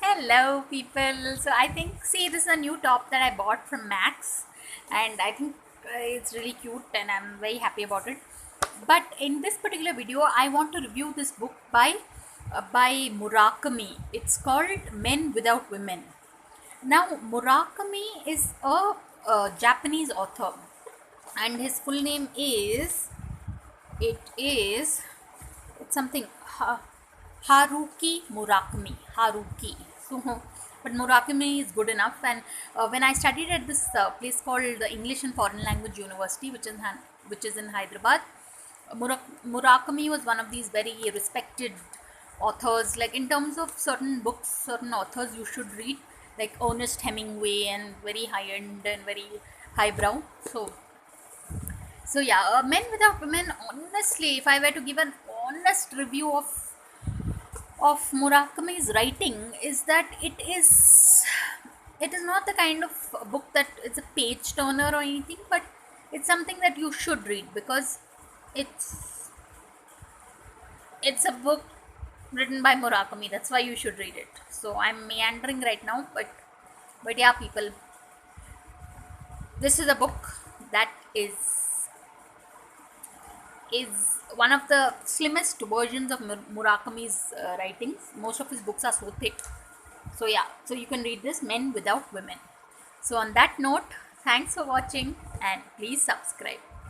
Hello, people. So I think, see, this is a new top that I bought from Max, and I think it's really cute, and I'm very happy about it. But in this particular video, I want to review this book by Murakami. It's called Men Without Women. Now, Murakami is a Japanese author, and his full name is it is it's something Haruki Murakami. Haruki. So, but Murakami is good enough. And when I studied at this place called the English and Foreign Language University, which is in Hyderabad, Murakami was one of these very respected authors. Like in terms of certain books, certain authors you should read, like Ernest Hemingway, and very high end and very highbrow. So yeah, Men Without Women. Honestly, if I were to give an honest review of Murakami's writing, is that it is not the kind of book that it's a page turner or anything, but it's something that you should read because it's it's a book written by Murakami. That's why you should read it. So I'm meandering right now, but yeah, people, this is a book that is one of the slimmest versions of Murakami's writings. Most of his books are so thick. So yeah, so you can read this, Men Without Women. So on that note, thanks for watching and please subscribe.